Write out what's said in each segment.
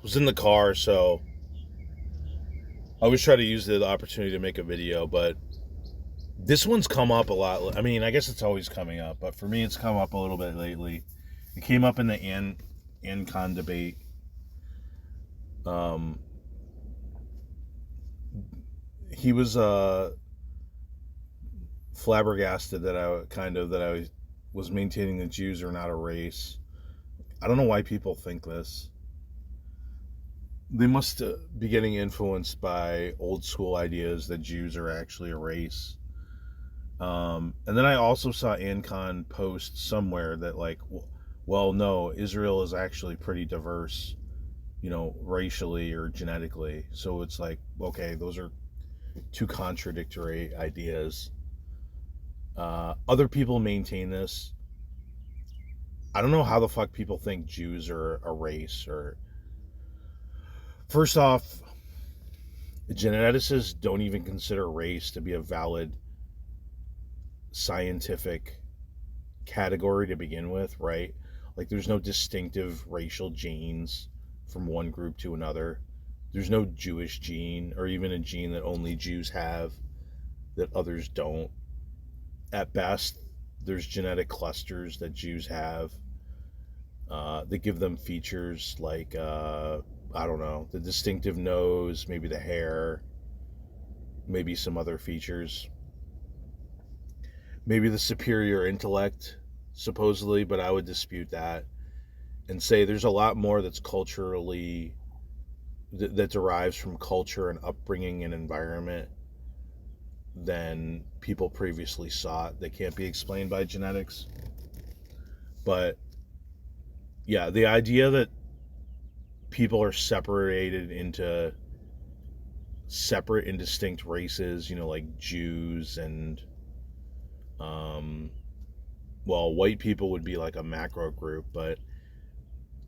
was in the car, so I always try to use the opportunity to make a video, but this one's come up a lot. I mean, I guess it's always coming up, but for me, it's come up a little bit lately. It came up in the Ancon debate. Um, he was flabbergasted that I was maintaining that Jews are not a race. I don't know why people think this. They must be getting influenced by old school ideas that Jews are actually a race. And then I also saw Ancon post somewhere that, like, well, no, Israel is actually pretty diverse, racially or genetically. So it's like, okay, those are two contradictory ideas. Other people maintain this. I don't know how the fuck people think Jews are a race. Or first off, geneticists don't even consider race to be a valid scientific category to begin with, right? Like, there's no distinctive racial genes from one group to another. There's no Jewish gene, or even a gene that only Jews have that others don't. At best, there's genetic clusters that Jews have that give them features like, I don't know, the distinctive nose, maybe the hair, maybe some other features. Maybe the superior intellect, supposedly, but I would dispute that and say there's a lot more that's culturally, that derives from culture and upbringing and environment than people previously sought. They can't be explained by genetics. But yeah, the idea that people are separated into separate and distinct races, like Jews and well, white people would be like a macro group, but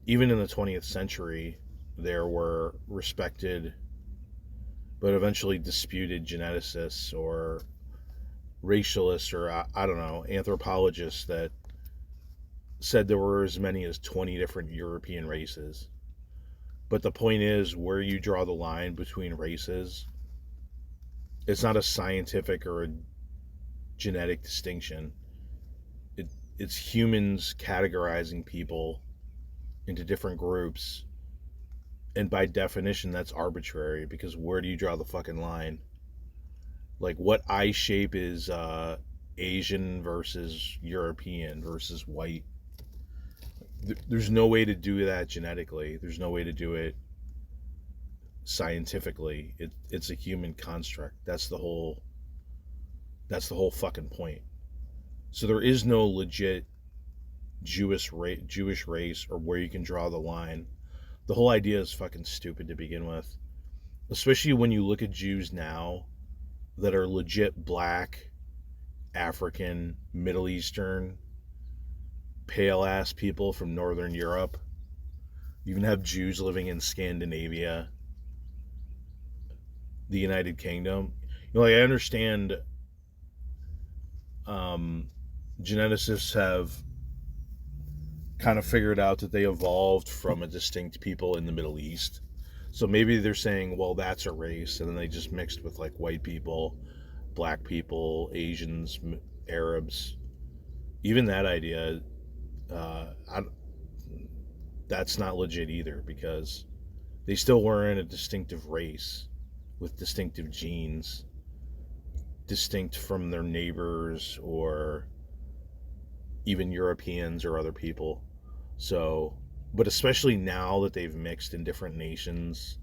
even in the 20th century, there were respected but eventually disputed geneticists or racialists, or I don't know, anthropologists that said there were as many as 20 different European races. But the point is, where you draw the line between races, it's not a scientific or a genetic distinction. It's humans categorizing people into different groups, and by definition that's arbitrary, because where do you draw the fucking line? Like, what eye shape is Asian versus European versus white? There's no way to do that genetically. There's no way to do it scientifically. It's a human construct. That's the whole fucking point. So there is no legit Jewish race, or where you can draw the line. The whole idea is fucking stupid to begin with. Especially when you look at Jews now that are legit black, African, Middle Eastern, pale ass people from Northern Europe. You even have Jews living in Scandinavia, the United Kingdom. Like, I understand geneticists have kind of figured out that they evolved from a distinct people in the Middle East. So maybe they're saying, well, that's a race, and then they just mixed with like white people, black people, Asians, Arabs. Even that idea, that's not legit either, because they still weren't a distinctive race with distinctive genes, distinct from their neighbors or even Europeans or other people. So, but especially now that they've mixed in different nations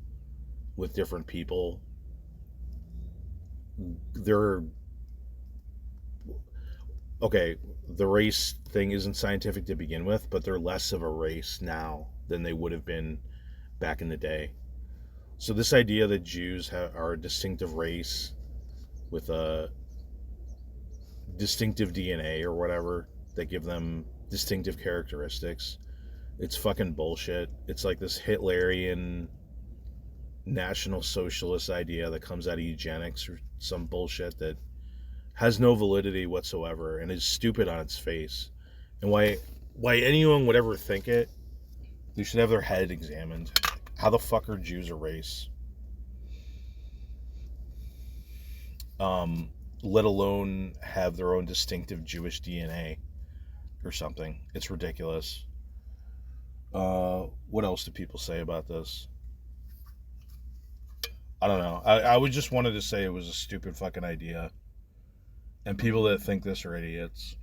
with different people, they're okay. The race thing isn't scientific to begin with, but they're less of a race now than they would have been back in the day. So this idea that Jews are a distinctive race with a distinctive DNA or whatever that give them distinctive characteristics, it's fucking bullshit. It's like this Hitlerian National Socialist idea that comes out of eugenics or some bullshit that has no validity whatsoever and is stupid on its face. And why anyone would ever think it, they should have their head examined. How the fuck are Jews a race? Let alone have their own distinctive Jewish DNA or something. It's ridiculous. What else do people say about this? I don't know. I would just wanted to say it was a stupid fucking idea. And people that think this are idiots.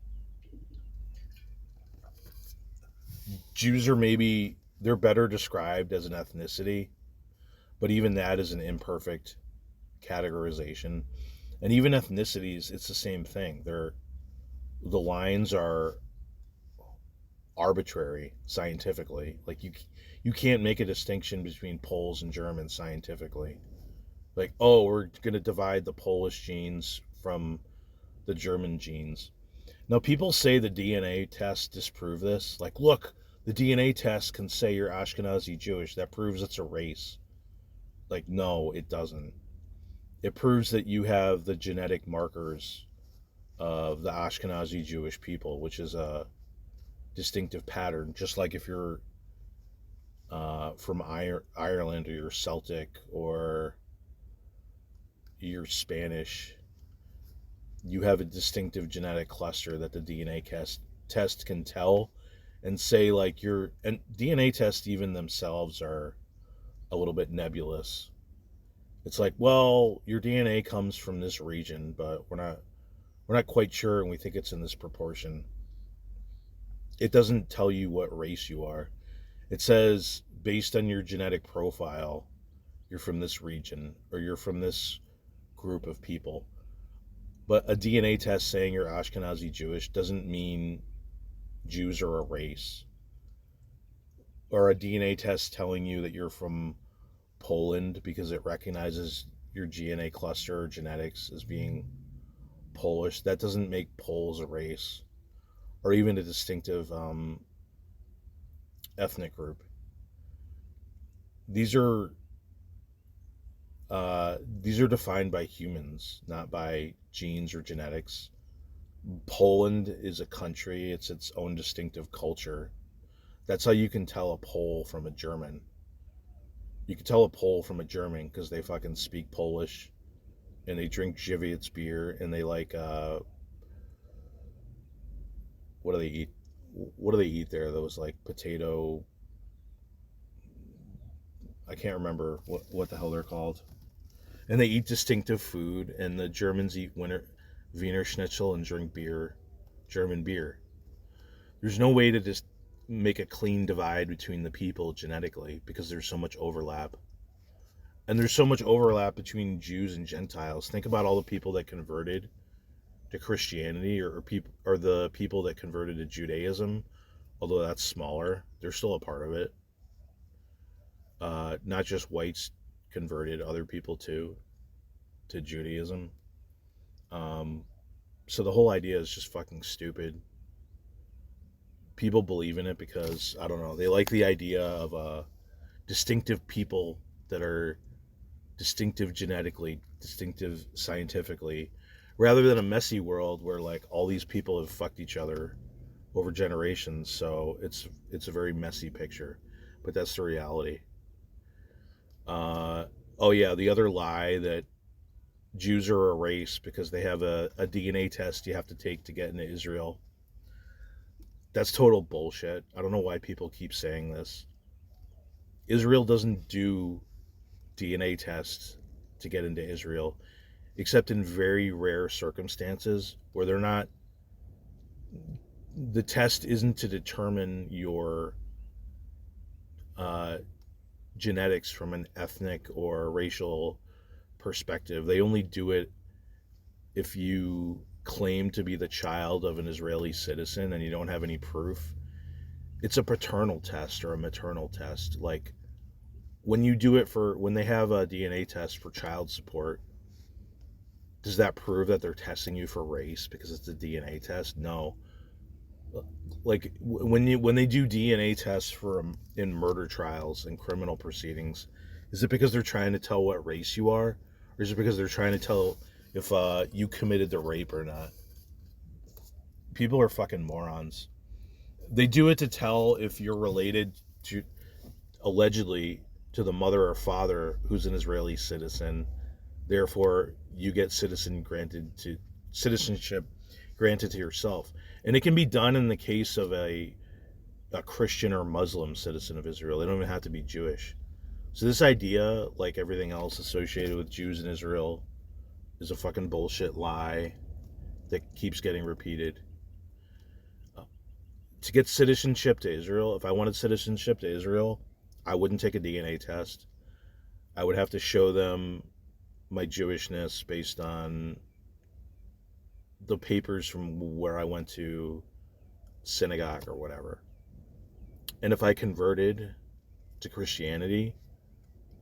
Jews are maybe, they're better described as an ethnicity, but even that is an imperfect categorization. And even ethnicities, it's the same thing. The lines are arbitrary scientifically. Like you can't make a distinction between Poles and Germans scientifically. Like, oh, we're going to divide the Polish genes from the German genes. Now, people say the DNA tests disprove this. Like, look, the DNA test can say you're Ashkenazi Jewish. That proves it's a race. Like, no, it doesn't. It proves that you have the genetic markers of the Ashkenazi Jewish people, which is a distinctive pattern. Just like if you're from Ireland, or you're Celtic, or you're Spanish, you have a distinctive genetic cluster that the DNA test can tell and say, like, and DNA tests even themselves are a little bit nebulous. It's like, well, your DNA comes from this region, but we're not quite sure, and we think it's in this proportion. It doesn't tell you what race you are. It says, based on your genetic profile, you're from this region, or you're from this group of people. But a DNA test saying you're Ashkenazi Jewish doesn't mean Jews are a race. Or a DNA test telling you that you're from Poland because it recognizes your DNA cluster or genetics as being Polish, that doesn't make Poles a race, or even a distinctive ethnic group. These are defined by humans, not by genes or genetics. Poland is a country; it's its own distinctive culture. That's how you can tell a Pole from a German. You can tell a Pole from a German because they fucking speak Polish, and they drink Żywiec beer, and they like what do they eat? What do they eat there? Those like potato. I can't remember what the hell they're called. And they eat distinctive food, and the Germans eat Wiener Schnitzel and drink beer, German beer. There's no way to just make a clean divide between the people genetically because there's so much overlap. And there's so much overlap between Jews and Gentiles. Think about all the people that converted to Christianity, or the people that converted to Judaism. Although that's smaller, they're still a part of it. Not just whites converted, other people too, to Judaism. So the whole idea is just fucking stupid. People believe in it because, I don't know, they like the idea of distinctive people that are distinctive genetically, distinctive scientifically, rather than a messy world where like all these people have fucked each other over generations. So it's a very messy picture, but that's the reality. Oh yeah, the other lie that Jews are a race because they have a DNA test you have to take to get into Israel. That's total bullshit. I don't know why people keep saying this. Israel doesn't do DNA tests to get into Israel, except in very rare circumstances where they're not. The test isn't to determine your uh, genetics from an ethnic or racial perspective. They only do it if you claim to be the child of an Israeli citizen and you don't have any proof. It's a paternal test or a maternal test. Like when they have a DNA test for child support, does that prove that they're testing you for race because it's a DNA test? No. Like when they do DNA tests in murder trials and criminal proceedings, is it because they're trying to tell what race you are, or is it because they're trying to tell if you committed the rape or not? People are fucking morons. They do it to tell if you're related to, allegedly, to the mother or father who's an Israeli citizen. Therefore, you get citizenship granted to yourself. And it can be done in the case of a Christian or Muslim citizen of Israel. They don't even have to be Jewish. So this idea, like everything else associated with Jews in Israel, is a fucking bullshit lie that keeps getting repeated. To get citizenship to Israel, if I wanted citizenship to Israel, I wouldn't take a DNA test. I would have to show them my Jewishness based on the papers from where I went to synagogue or whatever. And if I converted to Christianity,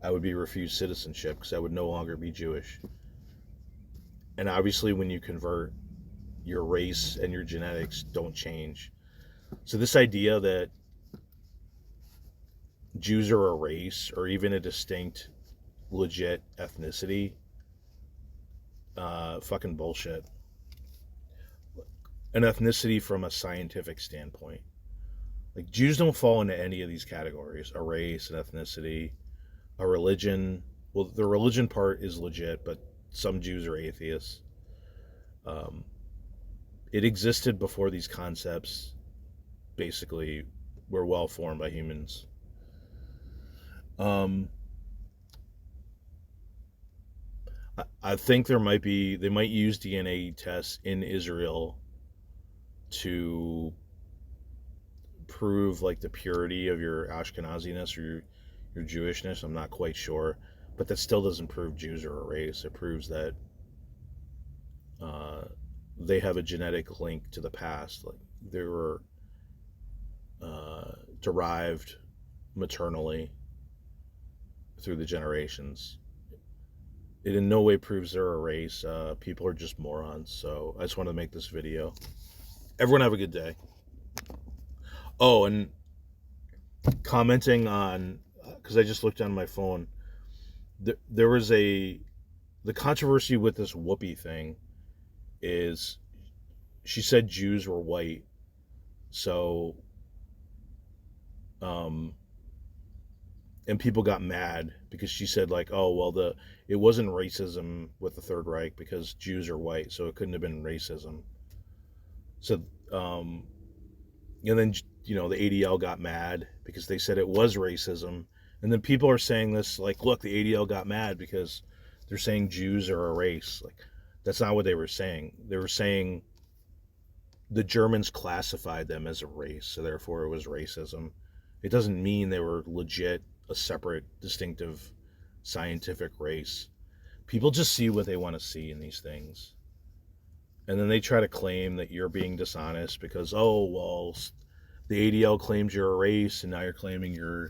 I would be refused citizenship because I would no longer be Jewish. And obviously, when you convert, your race and your genetics don't change. So this idea that Jews are a race or even a distinct, legit ethnicity, fucking bullshit. An ethnicity from a scientific standpoint. Like, Jews don't fall into any of these categories: a race, an ethnicity, a religion. Well, the religion part is legit, but some Jews are atheists. Um, it existed before these concepts basically were well formed by humans. Um, I think they might use DNA tests in Israel to prove like the purity of your Ashkenaziness or your Jewishness. I'm not quite sure, but that still doesn't prove Jews are a race. It proves that they have a genetic link to the past. Like, they were derived maternally through the generations. It in no way proves they're a race. People are just morons. So I just want to make this video. Everyone have a good day. Oh, and commenting on, because I just looked on my phone, there was the controversy with this Whoopi thing is she said Jews were white. So, and people got mad because she said like, oh, well, it wasn't racism with the Third Reich because Jews are white, so it couldn't have been racism. So, and then, the ADL got mad because they said it was racism. And then people are saying this, like, look, the ADL got mad because they're saying Jews are a race. Like, that's not what they were saying. They were saying the Germans classified them as a race, so therefore it was racism. It doesn't mean they were legit a separate, distinctive, scientific race. People just see what they want to see in these things. And then they try to claim that you're being dishonest because, oh, well, the ADL claims you're a race, and now you're claiming you're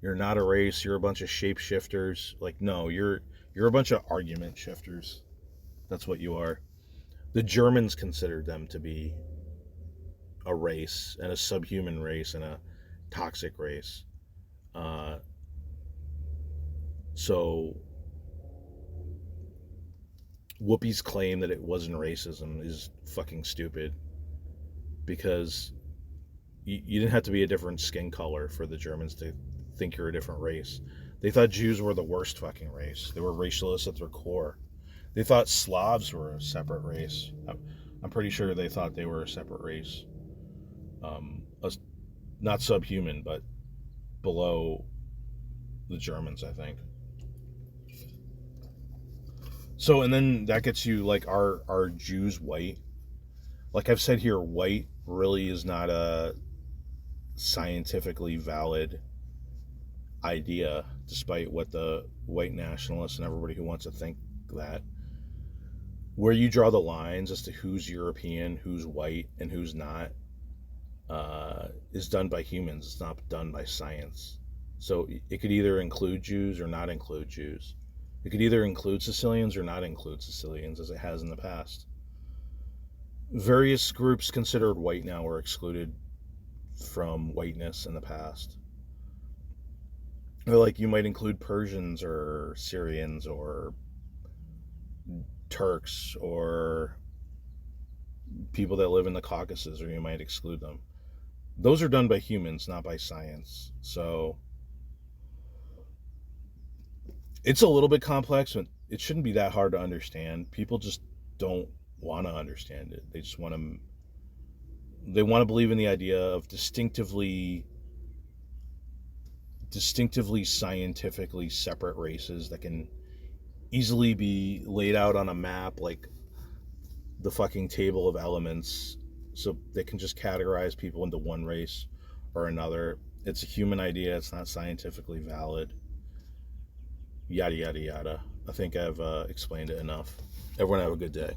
not a race. You're a bunch of shapeshifters. Like, no, you're a bunch of argument shifters. That's what you are. The Germans considered them to be a race, and a subhuman race, and a toxic race. So Whoopi's claim that it wasn't racism is fucking stupid, because you didn't have to be a different skin color for the Germans to think you're a different race. They thought Jews were the worst fucking race. They were racialists at their core. They thought Slavs were a separate race. I'm pretty sure they thought they were a separate race. Not subhuman, but below the Germans, I think. So, and then that gets you, like, are Jews white? Like I've said here, white really is not a scientifically valid idea, despite what the white nationalists and everybody who wants to think that. Where you draw the lines as to who's European, who's white, and who's not, is done by humans. It's not done by science. So it could either include Jews or not include Jews. It could either include Sicilians or not include Sicilians, as it has in the past. Various groups considered white now are excluded from whiteness in the past. Or, like, you might include Persians or Syrians or Turks or people that live in the Caucasus, or you might exclude them. Those are done by humans, not by science. So It's a little bit complex, but it shouldn't be that hard to understand. People just don't want to understand it. They want to believe in the idea of distinctively scientifically separate races that can easily be laid out on a map like the fucking table of elements, so they can just categorize people into one race or another. It's a human idea. It's not scientifically valid. Yada, yada, yada. I think I've explained it enough. Everyone have a good day.